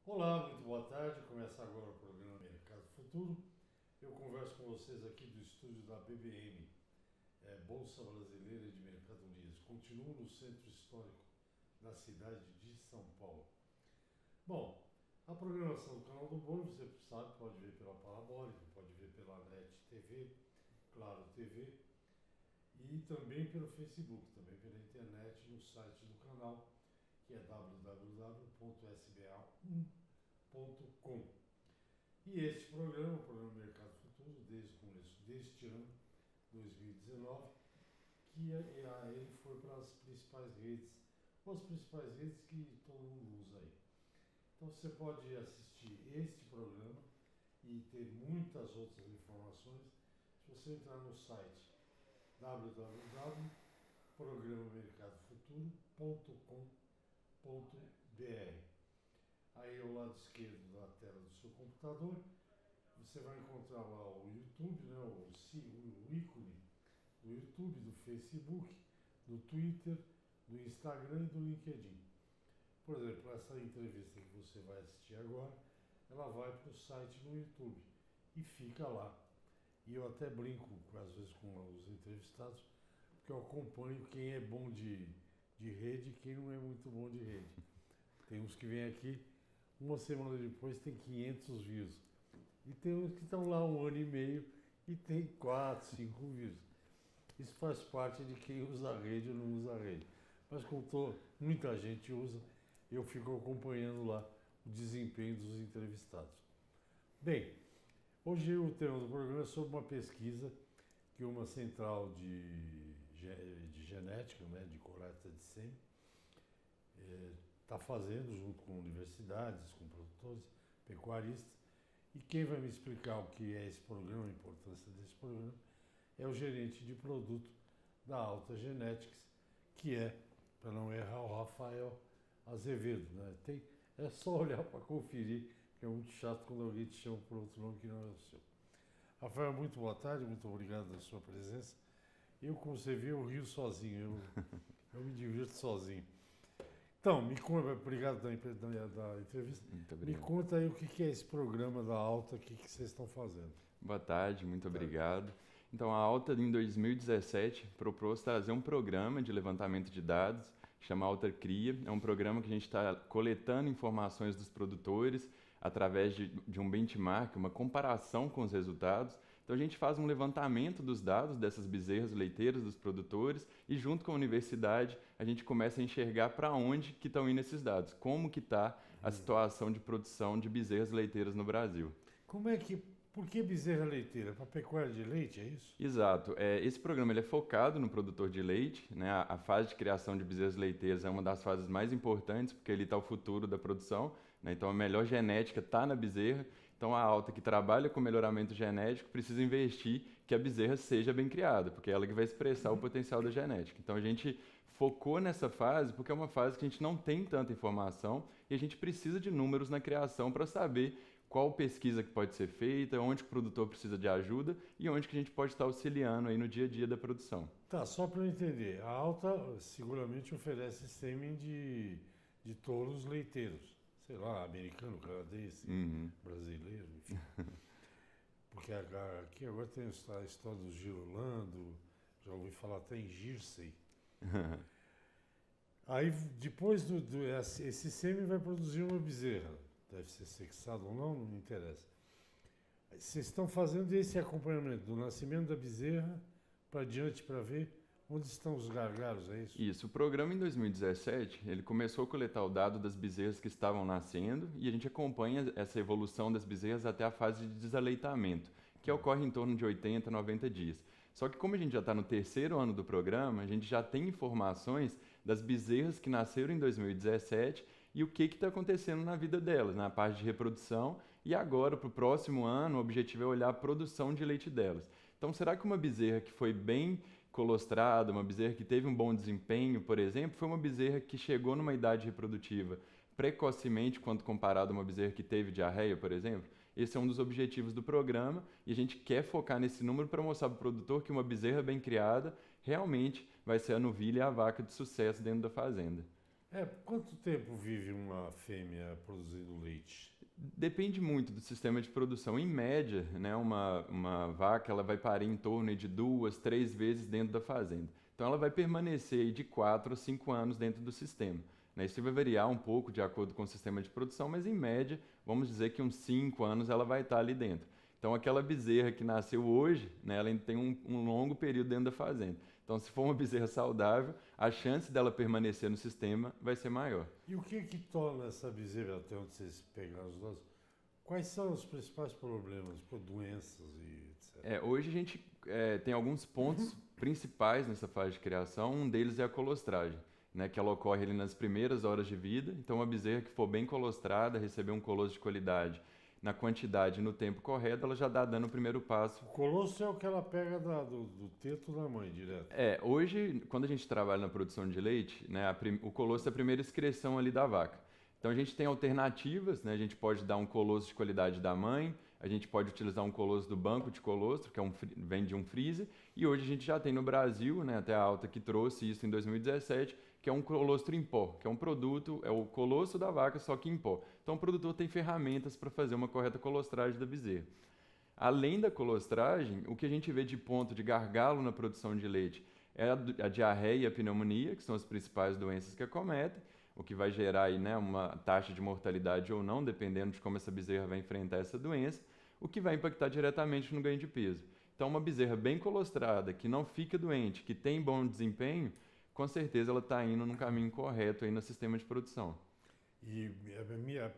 Olá, muito boa tarde. Começa agora o programa Mercado Futuro. Eu converso com vocês aqui do estúdio da BBM, Bolsa Brasileira de Mercadorias. Continuo no centro histórico da cidade de São Paulo. Bom, a programação do canal do Boi, você sabe, pode ver pela Parabólica, pode ver pela NET TV, Claro TV e também pelo Facebook, também pela internet no site do canal, que é www.sba1.com. E este programa, o programa Mercado Futuro, desde o começo deste ano, 2019, que ele foi para as principais redes, ou as principais redes que todo mundo usa aí. Então você pode assistir este programa e ter muitas outras informações se você entrar no site www.programamercadofuturo.com.br. Aí ao lado esquerdo da tela do seu computador, você vai encontrar lá o YouTube, né, o ícone do YouTube, do Facebook, do Twitter, do Instagram e do LinkedIn. Por exemplo, essa entrevista que você vai assistir agora, ela vai para o site no YouTube e fica lá. E eu até brinco, às vezes, com os entrevistados, porque eu acompanho quem é bom de rede e quem não é muito bom de rede. Tem uns que vêm aqui, uma semana depois tem 500 views. E tem uns que estão lá um ano e meio e tem 4, 5 views. Isso faz parte de quem usa a rede ou não usa a rede. Mas como muita gente usa, eu fico acompanhando lá o desempenho dos entrevistados. Bem, hoje o tema do programa é sobre uma pesquisa que uma central de genética, né, de coleta de sêmen, está fazendo junto com universidades, com produtores, pecuaristas. E quem vai me explicar o que é esse programa, a importância desse programa, é o gerente de produto da Alta Genetics, que é, para não errar, o Rafael Azevedo. Né? É só olhar para conferir, que é muito chato quando alguém te chama por outro nome que não é o seu. Rafael, muito boa tarde, muito obrigado pela sua presença. Eu, como você vê, eu rio sozinho, eu me divirto sozinho. Então, obrigado da entrevista. Muito Me obrigado. conta aí o que é esse programa da Alta, o que vocês estão fazendo. Boa tarde, muito Tá. obrigado. Então, a Alta, em 2017, propôs trazer um programa de levantamento de dados, chama Alta Cria. É um programa que a gente está coletando informações dos produtores através de um benchmark, uma comparação com os resultados. Então, a gente faz um levantamento dos dados dessas bezerras leiteiras dos produtores e, junto com a universidade, a gente começa a enxergar para onde que estão indo esses dados, como que está a situação de produção de bezerras leiteiras no Brasil. Por que bezerra leiteira? Para pecuária de leite, é isso? Exato. Esse programa ele é focado no produtor de leite, né? A fase de criação de bezerras leiteiras é uma das fases mais importantes, porque ali está o futuro da produção, né? Então a melhor genética está na bezerra. Então a Alta, que trabalha com melhoramento genético, precisa investir que a bezerra seja bem criada, porque é ela que vai expressar o potencial da genética. Então a gente focou nessa fase porque é uma fase que a gente não tem tanta informação e a gente precisa de números na criação para saber qual pesquisa que pode ser feita, onde que o produtor precisa de ajuda e onde que a gente pode estar auxiliando aí no dia a dia da produção. Tá, só para eu entender. A Alta seguramente oferece sêmen de touros leiteiros. Sei lá, americano, canadense, Uhum. brasileiro, enfim. Porque aqui agora tem a história do girolando, já ouvi falar até em Jersey. Aí depois esse sêmen vai produzir uma bezerra. Deve ser sexado ou não, não me interessa. Vocês estão fazendo esse acompanhamento do nascimento da bezerra para diante para ver onde estão os gargalos, é isso? Isso, o programa em 2017, ele começou a coletar o dado das bezerras que estavam nascendo e a gente acompanha essa evolução das bezerras até a fase de desaleitamento, que ocorre em torno de 80, 90 dias. Só que como a gente já está no terceiro ano do programa, a gente já tem informações das bezerras que nasceram em 2017 e o que está acontecendo na vida delas, na parte de reprodução. E agora, para o próximo ano, o objetivo é olhar a produção de leite delas. Então, será que uma bezerra que foi bem colostrada, uma bezerra que teve um bom desempenho, por exemplo, foi uma bezerra que chegou numa idade reprodutiva precocemente quando comparado a uma bezerra que teve diarreia, por exemplo? Esse é um dos objetivos do programa e a gente quer focar nesse número para mostrar para o produtor que uma bezerra bem criada realmente vai ser a novilha e a vaca de sucesso dentro da fazenda. Quanto tempo vive uma fêmea produzindo leite? Depende muito do sistema de produção. Em média, né, uma vaca ela vai parir em torno aí de 2, 3 vezes dentro da fazenda. Então ela vai permanecer aí de 4 a 5 anos dentro do sistema. Né? Isso vai variar um pouco de acordo com o sistema de produção, mas em média, vamos dizer que uns 5 anos ela vai estar ali dentro. Então aquela bezerra que nasceu hoje, né, ela ainda tem um longo período dentro da fazenda. Então se for uma bezerra saudável, a chance dela permanecer no sistema vai ser maior. E o que torna essa bezerra, até onde vocês pegaram os dados, quais são os principais problemas, por doenças e etc? Hoje a gente tem alguns pontos principais nessa fase de criação. Um deles é a colostragem, né, que ela ocorre ali nas primeiras horas de vida. Então, uma bezerra que for bem colostrada, receber um colosso de qualidade na quantidade e no tempo correto, ela já dá dando o primeiro passo. O colosso é o que ela pega do teto da mãe, direto. Hoje, quando a gente trabalha na produção de leite, né, o colosso é a primeira excreção ali da vaca. Então, a gente tem alternativas, né, a gente pode dar um colosso de qualidade da mãe, a gente pode utilizar um colosso do banco de colostro, que vem de um freezer, e hoje a gente já tem no Brasil, né, até a Alta que trouxe isso em 2017, que é um colostro em pó, que é um produto, é o colosso da vaca, só que em pó. Então o produtor tem ferramentas para fazer uma correta colostragem da bezerra. Além da colostragem, o que a gente vê de ponto de gargalo na produção de leite é a diarreia e a pneumonia, que são as principais doenças que acometem, o que vai gerar aí, né, uma taxa de mortalidade ou não, dependendo de como essa bezerra vai enfrentar essa doença, o que vai impactar diretamente no ganho de peso. Então, uma bezerra bem colostrada, que não fica doente, que tem bom desempenho, com certeza ela está indo no caminho correto aí no sistema de produção. E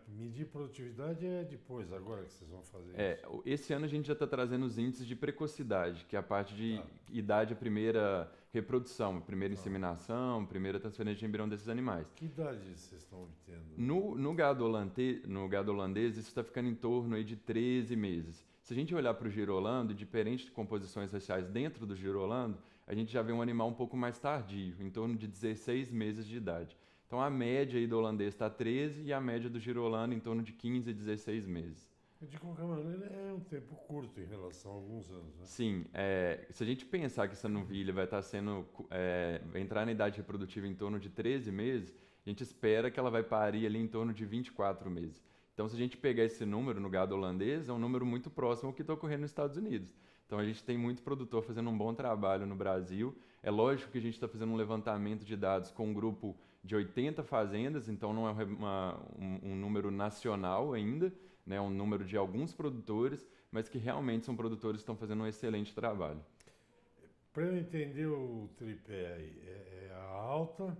medir produtividade é depois, agora que vocês vão fazer isso? Esse ano a gente já está trazendo os índices de precocidade, que é a parte de idade, a primeira reprodução, a primeira inseminação, a primeira transferência de embrião desses animais. Que idade vocês estão obtendo? No gado holandês, isso está ficando em torno aí de 13 meses. Se a gente olhar para o girolando, diferentes composições raciais dentro do girolando, a gente já vê um animal um pouco mais tardio, em torno de 16 meses de idade. Então a média aí do holandês está 13 e a média do girolando em torno de 15 a 16 meses. De qualquer maneira, é um tempo curto em relação a alguns anos, né? Sim, se a gente pensar que essa novilha vai estar vai entrar na idade reprodutiva em torno de 13 meses, a gente espera que ela vai parir ali em torno de 24 meses. Então, se a gente pegar esse número no gado holandês, é um número muito próximo ao que está ocorrendo nos Estados Unidos. Então, a gente tem muito produtor fazendo um bom trabalho no Brasil. É lógico que a gente está fazendo um levantamento de dados com um grupo de 80 fazendas, então não é um número nacional ainda, né, um número de alguns produtores, mas que realmente são produtores que estão fazendo um excelente trabalho. Para eu entender o tripé aí, é a alta,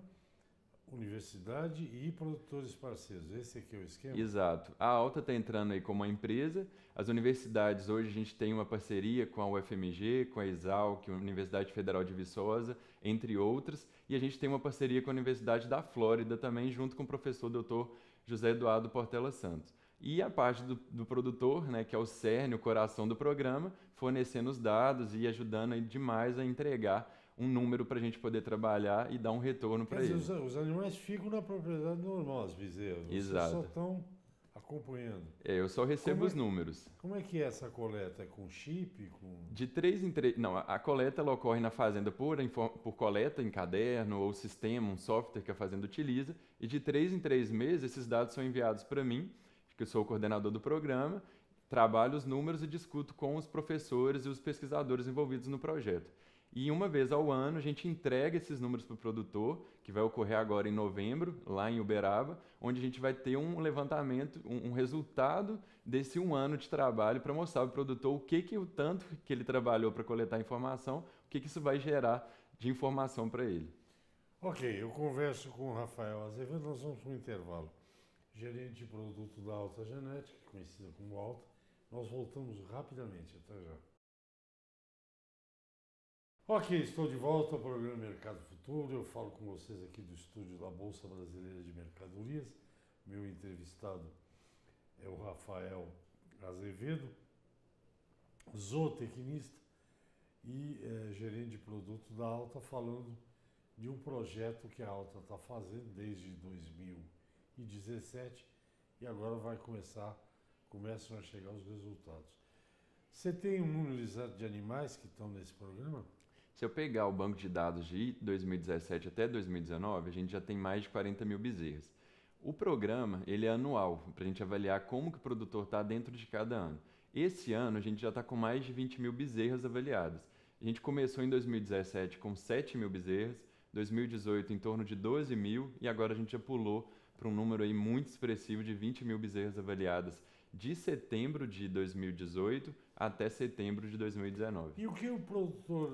universidade e produtores parceiros. Esse aqui é o esquema? Exato. A Alta está entrando aí como uma empresa. As universidades, hoje a gente tem uma parceria com a UFMG, com a Exalc, a Universidade Federal de Viçosa, entre outras. E a gente tem uma parceria com a Universidade da Flórida também, junto com o professor Dr. José Eduardo Portela Santos. E a parte do produtor, né, que é o cerne, o coração do programa, fornecendo os dados e ajudando aí demais a entregar um número para a gente poder trabalhar e dar um retorno para eles. Os animais ficam na propriedade normal, as bezerras. Exato. Vocês só estão acompanhando. Eu só recebo os números. Como é que é essa coleta? É com chip? De 3 em 3... Não, a coleta ela ocorre na fazenda por coleta em caderno ou sistema, um software que a fazenda utiliza. E de 3 em 3 meses, esses dados são enviados para mim, que eu sou o coordenador do programa, trabalho os números e discuto com os professores e os pesquisadores envolvidos no projeto. E uma vez ao ano a gente entrega esses números para o produtor, que vai ocorrer agora em novembro, lá em Uberaba, onde a gente vai ter um levantamento, um resultado desse um ano de trabalho para mostrar para o produtor o tanto que ele trabalhou para coletar informação, o que isso vai gerar de informação para ele. Ok, eu converso com o Rafael Azevedo, nós vamos para um intervalo. Gerente de produto da Alta Genética, conhecida como Alta. Nós voltamos rapidamente, até já. Ok, estou de volta ao programa Mercado Futuro. Eu falo com vocês aqui do estúdio da Bolsa Brasileira de Mercadorias. Meu entrevistado é o Rafael Azevedo, zootecnista e gerente de produto da Alta, falando de um projeto que a Alta está fazendo desde 2017 e agora começam a chegar os resultados. Você tem um número exato de animais que estão nesse programa? Se eu pegar o banco de dados de 2017 até 2019, a gente já tem mais de 40 mil bezerras. O programa, ele é anual, para a gente avaliar como que o produtor está dentro de cada ano. Esse ano, a gente já está com mais de 20 mil bezerras avaliadas. A gente começou em 2017 com 7 mil bezerras, 2018 em torno de 12 mil, e agora a gente já pulou para um número aí muito expressivo de 20 mil bezerras avaliadas de setembro de 2018 até setembro de 2019. E o que o produtor,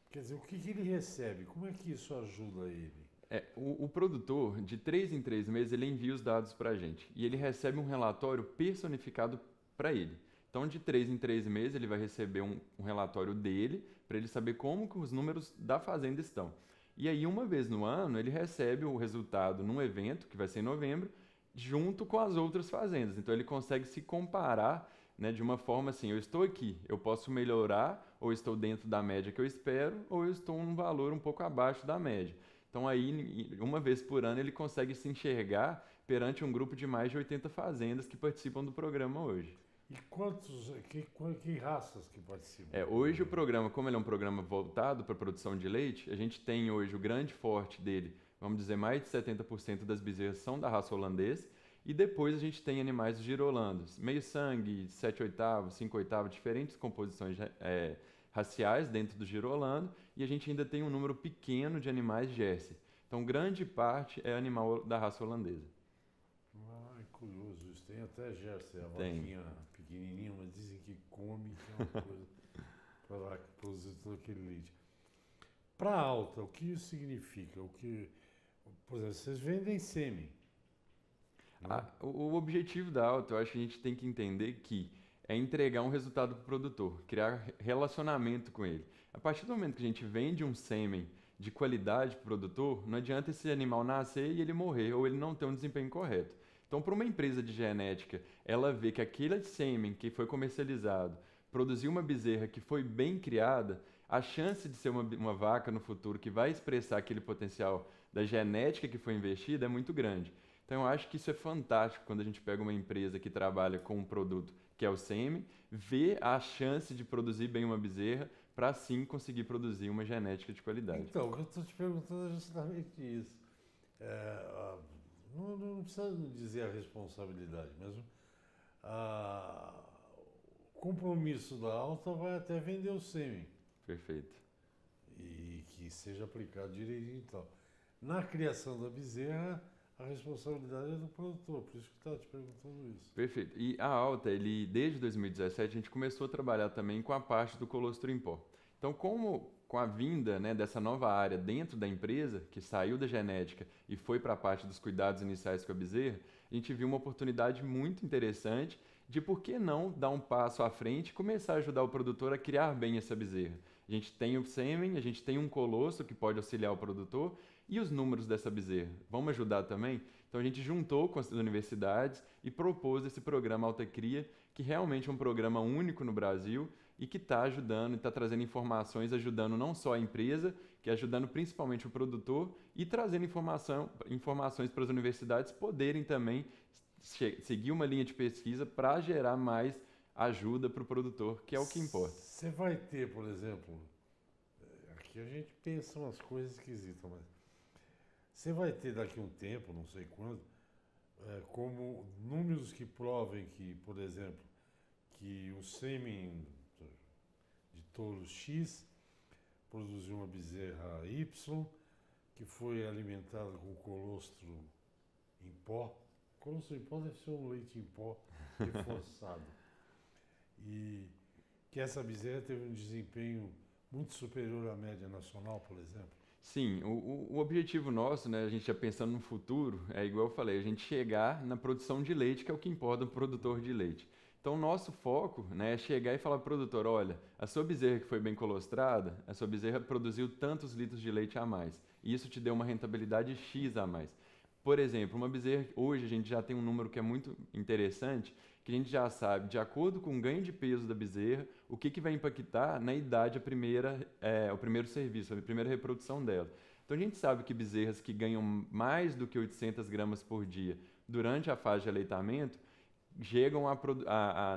quer dizer, o que ele recebe? Como é que isso ajuda ele? O produtor, de 3 em 3 meses, ele envia os dados para a gente e ele recebe um relatório personificado para ele. Então, de 3 em 3 meses, ele vai receber um relatório dele para ele saber como que os números da fazenda estão. E aí, uma vez no ano, ele recebe o resultado num evento, que vai ser em novembro, junto com as outras fazendas. Então, ele consegue se comparar, né, de uma forma assim, eu estou aqui, eu posso melhorar, ou estou dentro da média que eu espero, ou eu estou num valor um pouco abaixo da média. Então, aí, uma vez por ano, ele consegue se enxergar perante um grupo de mais de 80 fazendas que participam do programa hoje. E que raças que participam? Hoje o programa, como ele é um programa voltado para a produção de leite, a gente tem hoje o grande forte dele, vamos dizer, mais de 70% das bezerras são da raça holandês, e depois a gente tem animais girolandos, meio sangue, 7/8, 5/8, diferentes composições raciais dentro do girolando, e a gente ainda tem um número pequeno de animais Jersey. Então, grande parte é animal da raça holandesa. Ah, é curioso isso. Tem até Jersey, a Tem. vaquinha pequenininha, mas dizem que come, que é uma coisa para produzir todo aquele leite. Para alta, o que isso significa? Por exemplo, vocês vendem sêmen. Né? O objetivo da alta, eu acho que a gente tem que entender que é entregar um resultado para o produtor, criar relacionamento com ele. A partir do momento que a gente vende um sêmen de qualidade para o produtor, não adianta esse animal nascer e ele morrer ou ele não ter um desempenho correto. Então, para uma empresa de genética, ela vê que aquele sêmen que foi comercializado produziu uma bezerra que foi bem criada, a chance de ser uma vaca no futuro que vai expressar aquele potencial da genética que foi investida é muito grande. Então, eu acho que isso é fantástico quando a gente pega uma empresa que trabalha com um produto que é o sêmen, vê a chance de produzir bem uma bezerra para assim conseguir produzir uma genética de qualidade. Então, o que eu estou te perguntando é justamente isso. Não precisa dizer a responsabilidade, mas o compromisso da alta vai até vender o sêmen. Perfeito. E que seja aplicado direitinho e tal. Na criação da bezerra, a responsabilidade é do produtor, por isso que eu estava te perguntando isso. Perfeito. E a alta, desde 2017, a gente começou a trabalhar também com a parte do colostro em pó. Então, com a vinda, né, dessa nova área dentro da empresa, que saiu da genética e foi para a parte dos cuidados iniciais com a bezerra, a gente viu uma oportunidade muito interessante de por que não dar um passo à frente e começar a ajudar o produtor a criar bem essa bezerra. A gente tem o sêmen, a gente tem um colostro que pode auxiliar o produtor e os números dessa bezerra. Vamos ajudar também? Então a gente juntou com as universidades e propôs esse programa Alta Cria, que realmente é um programa único no Brasil e que está ajudando e está trazendo informações, ajudando não só a empresa, que ajudando principalmente o produtor e trazendo informações para as universidades poderem também seguir uma linha de pesquisa para gerar mais ajuda para o produtor, que é o que importa. Você vai ter, por exemplo, aqui a gente pensa umas coisas esquisitas, mas você vai ter daqui a um tempo, não sei quando, como números que provem que, por exemplo, que o sêmen de touro X produziu uma bezerra Y, que foi alimentada com colostro em pó. Colostro em pó deve ser um leite em pó reforçado. E que essa bezerra teve um desempenho muito superior à média nacional, por exemplo. Sim, o objetivo nosso, né, a gente já pensando no futuro, é igual eu falei, a gente chegar na produção de leite, que é o que importa o produtor de leite. Então, o nosso foco, né, é chegar e falar para o produtor, olha, a sua bezerra que foi bem colostrada, a sua bezerra produziu tantos litros de leite a mais, e isso te deu uma rentabilidade X a mais. Por exemplo, uma bezerra, hoje a gente já tem um número que é muito interessante, que a gente já sabe, de acordo com o ganho de peso da bezerra, o que vai impactar na idade o primeiro serviço, a primeira reprodução dela. Então a gente sabe que bezerras que ganham mais do que 800 gramas por dia durante a fase de aleitamento, chegam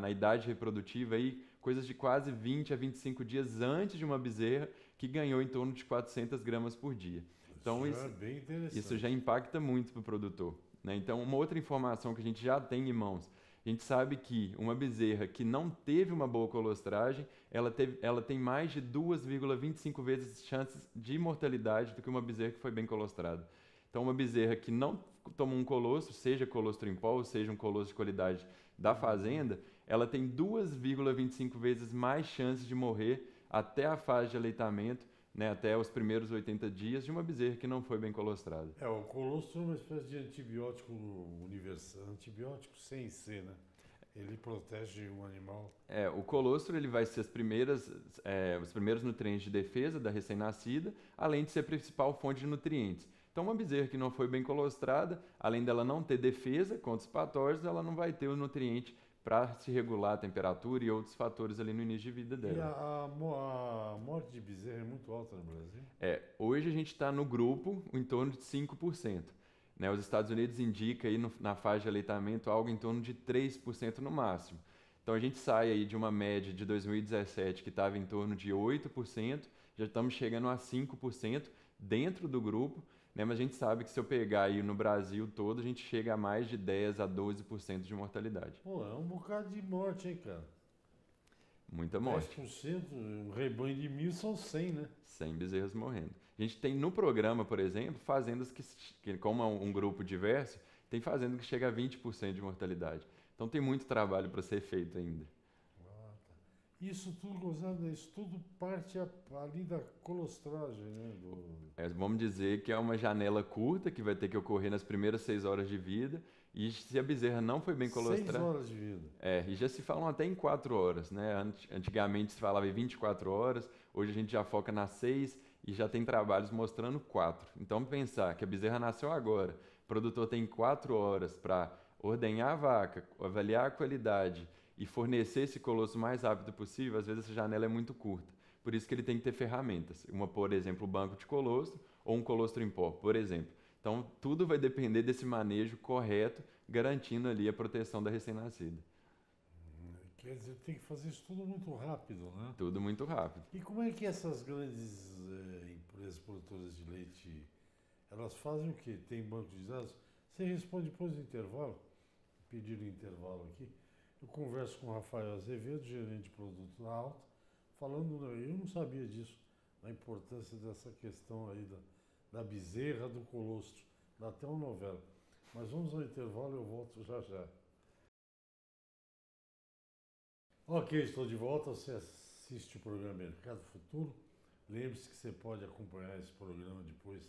na idade reprodutiva aí coisas de quase 20 a 25 dias antes de uma bezerra que ganhou em torno de 400 gramas por dia. Então, isso é bem interessante. Isso já impacta muito para o produtor, né? Então, uma outra informação que a gente já tem em mãos, a gente sabe que uma bezerra que não teve uma boa colostragem, ela tem mais de 2,25 vezes chances de mortalidade do que uma bezerra que foi bem colostrada. Então, uma bezerra que não tomou um colostro, seja colostro em pó, seja um colostro de qualidade da fazenda, ela tem 2,25 vezes mais chances de morrer até a fase de aleitamento, né, até os primeiros 80 dias de uma bezerra que não foi bem colostrada. O colostro é uma espécie de antibiótico universal, antibiótico sem ser, né? Ele protege o animal. O colostro ele vai ser os primeiros nutrientes de defesa da recém-nascida, além de ser a principal fonte de nutrientes. Então, uma bezerra que não foi bem colostrada, além dela não ter defesa contra os patógenos, ela não vai ter o nutriente para se regular a temperatura e outros fatores ali no início de vida dela. E a morte de bezerra é muito alta no Brasil? Hoje a gente está no grupo em torno de 5%. Né? Os Estados Unidos indica aí na fase de aleitamento algo em torno de 3% no máximo. Então a gente sai aí de uma média de 2017 que estava em torno de 8%, já estamos chegando a 5% dentro do grupo, né? Mas a gente sabe que se eu pegar aí no Brasil todo, a gente chega a mais de 10 a 12% de mortalidade. Pô, é um bocado de morte, hein, cara? Muita morte. 10%, um rebanho de 1.000 são 100, né? 100 bezerras morrendo. A gente tem no programa, por exemplo, fazendas que como é um grupo diverso, tem fazenda que chega a 20% de mortalidade. Então tem muito trabalho para ser feito ainda. Isso tudo, gozado, isso tudo parte ali da colostragem, né? Vamos dizer que é uma janela curta que vai ter que ocorrer nas primeiras 6 horas de vida. E se a bezerra não foi bem colostrada... 6 horas de vida. E já se falam até em 4 horas, né? Antigamente se falava em 24 horas, hoje a gente já foca nas 6 e já tem trabalhos mostrando 4. Então pensar que a bezerra nasceu agora, o produtor tem 4 horas para ordenhar a vaca, avaliar a qualidade e fornecer esse colostro o mais rápido possível, às vezes essa janela é muito curta. Por isso que ele tem que ter ferramentas. Por exemplo, o banco de colostro ou um colostro em pó, por exemplo. Então, tudo vai depender desse manejo correto, garantindo ali a proteção da recém-nascida. Quer dizer, tem que fazer isso tudo muito rápido, né? Tudo muito rápido. E como é que essas grandes empresas produtoras de leite, elas fazem o quê? Tem banco de dados? Você responde depois do intervalo, pedir o intervalo aqui. Eu converso com o Rafael Azevedo, gerente de produto da Alta, falando, eu não sabia disso, da importância dessa questão aí da bezerra do colostro. Dá até uma novela. Mas vamos ao intervalo, eu volto já já. Ok, estou de volta. Você assiste o programa Mercado Futuro. Lembre-se que você pode acompanhar esse programa depois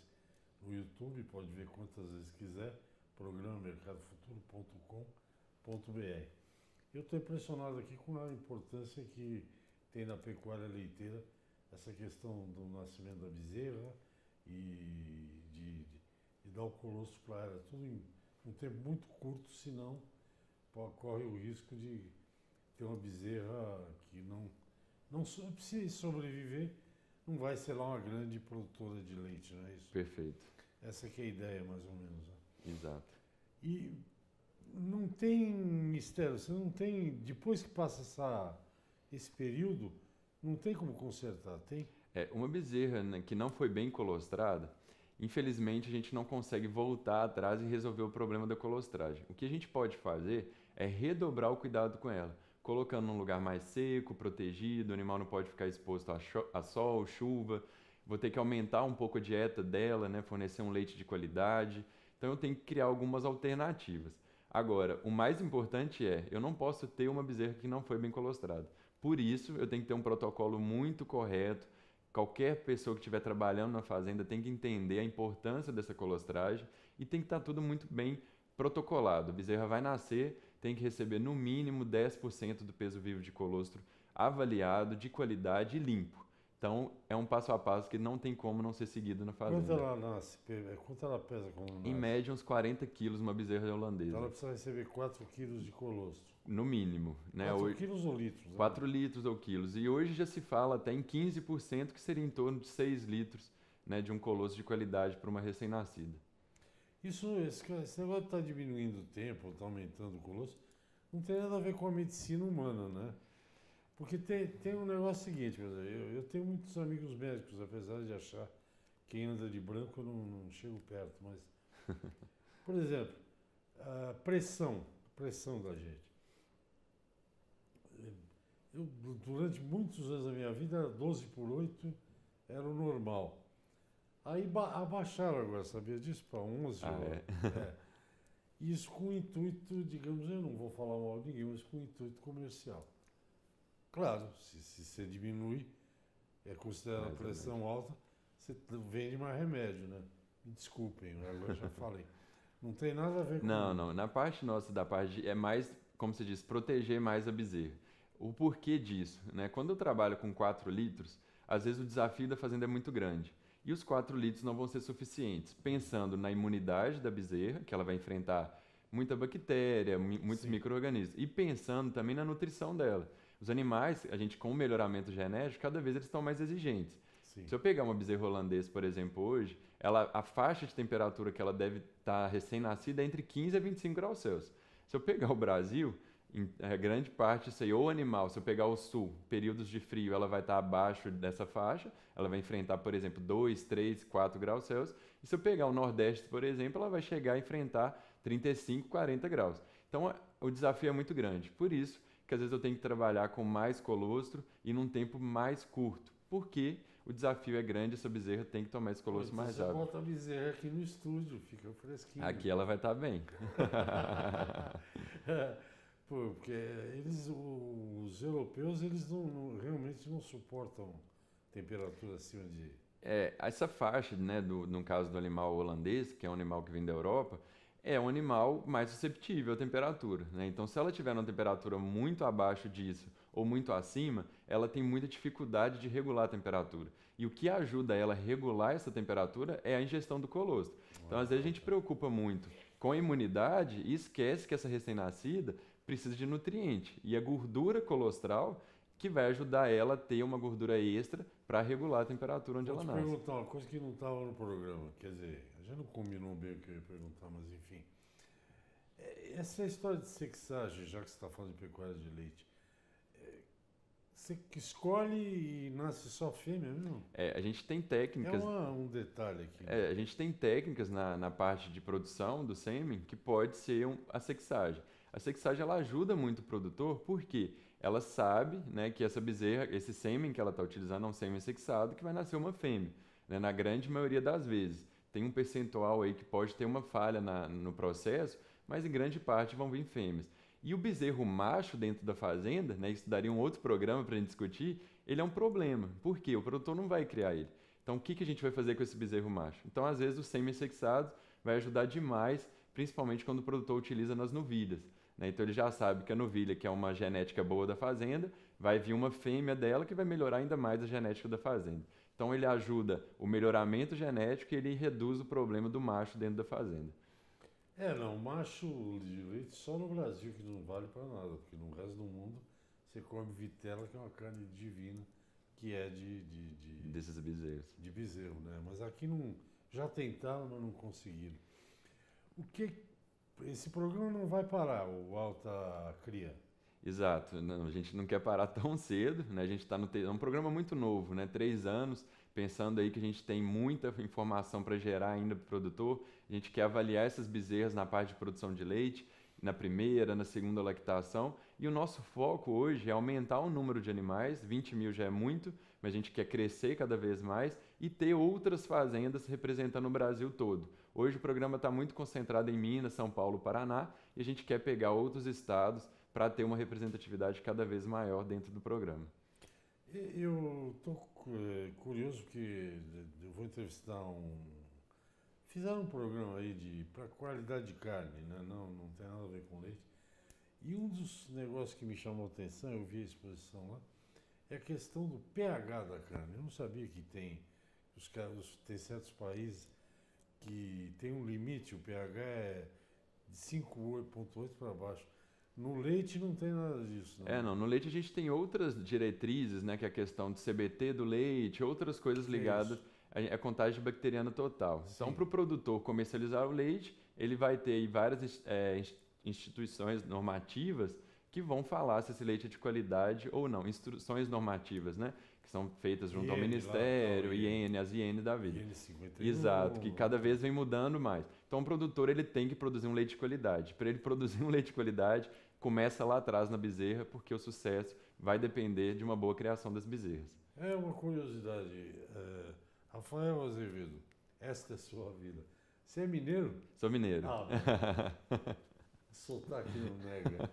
no YouTube, pode ver quantas vezes quiser. Programa mercadofuturo.com.br. Eu estou impressionado aqui com a importância que tem na pecuária leiteira essa questão do nascimento da bezerra e de dar o colostro para ela. Tudo em um tempo muito curto, senão corre o risco de ter uma bezerra que não precisa sobreviver, não vai ser lá uma grande produtora de leite, não é isso? Perfeito. Essa que é a ideia, mais ou menos. Né? Exato. E não tem mistério, você não tem, depois que passa esse período, não tem como consertar, tem? Uma bezerra, né, que não foi bem colostrada, infelizmente a gente não consegue voltar atrás e resolver o problema da colostragem. O que a gente pode fazer é redobrar o cuidado com ela, colocando num lugar mais seco, protegido, o animal não pode ficar exposto a sol, chuva. Vou ter que aumentar um pouco a dieta dela, né, fornecer um leite de qualidade. Então eu tenho que criar algumas alternativas. Agora, o mais importante eu não posso ter uma bezerra que não foi bem colostrada. Por isso, eu tenho que ter um protocolo muito correto. Qualquer pessoa que estiver trabalhando na fazenda tem que entender a importância dessa colostragem e tem que estar tudo muito bem protocolado. A bezerra vai nascer, tem que receber no mínimo 10% do peso vivo de colostro avaliado, de qualidade e limpo. Então, é um passo a passo que não tem como não ser seguido na fazenda. Quanto ela nasce? Quanto ela pesa quando nasce? Em média, uns 40 quilos uma bezerra holandesa. Então ela precisa receber 4 quilos de colostro. No mínimo. Né? 4 quilos ou litros? 4 litros ou quilos. E hoje já se fala até em 15%, que seria em torno de 6 litros, né, de um colostro de qualidade para uma recém-nascida. Esse negócio de estar diminuindo o tempo, está aumentando o colostro, não tem nada a ver com a medicina humana, né? Porque tem um negócio seguinte, quer dizer, eu tenho muitos amigos médicos, apesar de achar que quem anda de branco eu não chego perto, mas, por exemplo, a pressão da gente. Eu, durante muitos anos da minha vida, 12/8 era o normal. Aí abaixaram agora, sabia disso? Para 11 é. Isso com o intuito, digamos, eu não vou falar mal de ninguém, mas com o intuito comercial. Claro, se você diminui, é considerada pressão alta, você vende mais remédio, né? Me desculpem, agora já falei. Não tem nada a ver com... Não. Na parte nossa, da parte é mais, como se diz, proteger mais a bezerra. O porquê disso, né? Quando eu trabalho com 4 litros, às vezes o desafio da fazenda é muito grande. E os 4 litros não vão ser suficientes. Pensando na imunidade da bezerra, que ela vai enfrentar muita bactéria, muitos micro-organismos. E pensando também na nutrição dela. Os animais, a gente com o melhoramento genético, cada vez eles estão mais exigentes. Sim. Se eu pegar uma bezerra holandesa, por exemplo, hoje, a faixa de temperatura que ela deve estar recém-nascida é entre 15 a 25 graus Celsius. Se eu pegar o Brasil, a grande parte disso aí, ou animal, se eu pegar o sul, períodos de frio, ela vai estar abaixo dessa faixa, ela vai enfrentar, por exemplo, 2, 3, 4 graus Celsius. E se eu pegar o Nordeste, por exemplo, ela vai chegar a enfrentar 35, 40 graus. Então, o desafio é muito grande. Por isso que às vezes eu tenho que trabalhar com mais colostro e num tempo mais curto. Porque o desafio é grande, essa bezerra tem que tomar esse colostro mais rápido. Você bota a bezerra aqui no estúdio, fica fresquinho. Aqui ela vai estar bem. Pô, porque os europeus, eles realmente não suportam temperatura acima de... Essa faixa, né, no caso do animal holandês, que é um animal que vem da Europa, é um animal mais susceptível à temperatura, né? Então, se ela tiver uma temperatura muito abaixo disso ou muito acima, ela tem muita dificuldade de regular a temperatura. E o que ajuda ela a regular essa temperatura é a ingestão do colostro. Então, às vezes, a gente preocupa muito com a imunidade e esquece que essa recém-nascida precisa de nutriente. E a gordura colostral que vai ajudar ela a ter uma gordura extra para regular a temperatura onde ela nasce. Vou te perguntar uma coisa que não estava no programa. Quer dizer, a gente não combinou bem o que eu ia perguntar, mas enfim. Essa história de sexagem, já que você está falando de pecuária de leite, você que escolhe e nasce só fêmea mesmo? A gente tem técnicas... um detalhe aqui. A gente tem técnicas na parte de produção do sêmen que pode ser a sexagem. A sexagem ela ajuda muito o produtor porque ela sabe, né, que essa bezerra, esse sêmen que ela está utilizando é um sêmen sexado que vai nascer uma fêmea, né, na grande maioria das vezes. Tem um percentual aí que pode ter uma falha no processo, mas em grande parte vão vir fêmeas. E o bezerro macho dentro da fazenda, né, isso daria um outro programa para a gente discutir, ele é um problema. Por quê? O produtor não vai criar ele. Então, o que a gente vai fazer com esse bezerro macho? Então, às vezes, o sêmen sexado vai ajudar demais, principalmente quando o produtor utiliza nas novilhas. Né? Então, ele já sabe que a novilha, que é uma genética boa da fazenda, vai vir uma fêmea dela que vai melhorar ainda mais a genética da fazenda. Então, ele ajuda o melhoramento genético e ele reduz o problema do macho dentro da fazenda. Não, macho de leite só no Brasil que não vale para nada, porque no resto do mundo você come vitela, que é uma carne divina, que é desses bezerros. De bezerro, né? Mas aqui não, já tentaram, mas não conseguiram. Esse programa não vai parar, o Alta Cria. Exato, a gente não quer parar tão cedo, né? A gente está é um programa muito novo, né? 3 anos, pensando aí que a gente tem muita informação para gerar ainda para o produtor. A gente quer avaliar essas bezerras na parte de produção de leite, na primeira, na segunda lactação. E o nosso foco hoje é aumentar o número de animais, 20 mil já é muito, mas a gente quer crescer cada vez mais e ter outras fazendas representando o Brasil todo. Hoje o programa está muito concentrado em Minas, São Paulo, Paraná, e a gente quer pegar outros estados para ter uma representatividade cada vez maior dentro do programa. Eu estou curioso porque eu vou entrevistar Fizeram um programa aí para qualidade de carne, né? Não tem nada a ver com leite. E um dos negócios que me chamou a atenção, eu vi a exposição lá, é a questão do pH da carne. Eu não sabia que tem certos países que tem um limite, o pH é de 5,8 para baixo. No leite não tem nada disso. Não. No leite a gente tem outras diretrizes, né? Que é a questão de CBT do leite, outras coisas ligadas à contagem bacteriana total. Sim. Então, para o produtor comercializar o leite, ele vai ter aí várias instituições normativas que vão falar se esse leite é de qualidade ou não. Instruções normativas, né? Que são feitas junto ao Ministério, as IN da vida. IN 51. Exato, que cada vez vem mudando mais. Então o produtor ele tem que produzir um leite de qualidade. Para ele produzir um leite de qualidade, começa lá atrás na bezerra, porque o sucesso vai depender de uma boa criação das bezerras. É uma curiosidade, Rafael Azevedo, esta é sua vida. Você é mineiro? Sou mineiro. Sotaque não nega.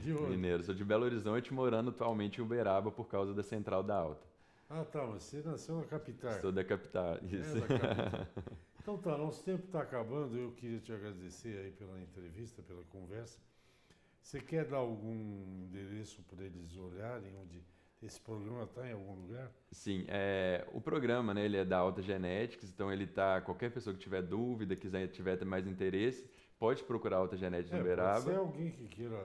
De onde? Mineiro, sou de Belo Horizonte, morando atualmente em Uberaba por causa da Central da Alta. Ah, tá, mas você nasceu na capital. Sou da capital, isso. Da capital. Então tá, nosso tempo está acabando, eu queria te agradecer aí pela entrevista, pela conversa. Você quer dar algum endereço para eles olharem onde esse programa está em algum lugar? Sim, o programa, né, ele é da Alta Genetics, então ele tá, qualquer pessoa que tiver dúvida, tiver mais interesse, pode procurar a Alta Genetics no Uberaba. Pode ser alguém que queira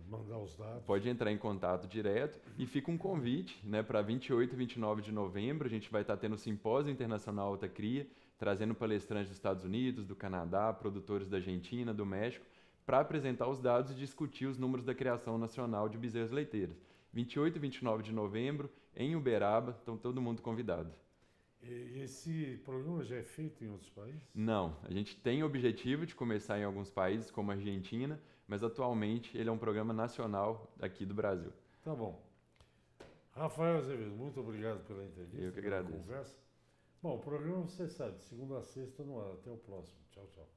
mandar os dados. Pode entrar em contato direto e fica um convite, né, para 28 e 29 de novembro, a gente vai estar tendo o Simpósio Internacional Alta Cria, trazendo palestrantes dos Estados Unidos, do Canadá, produtores da Argentina, do México, para apresentar os dados e discutir os números da criação nacional de bezerras leiteiras. 28 e 29 de novembro, em Uberaba, estão todo mundo convidado. E esse programa já é feito em outros países? Não, a gente tem o objetivo de começar em alguns países, como a Argentina, mas atualmente ele é um programa nacional aqui do Brasil. Tá bom. Rafael Azevedo, muito obrigado pela entrevista. Eu que agradeço. Conversa. Bom, o programa você sabe, de segunda a sexta no ar. Até o próximo. Tchau, tchau.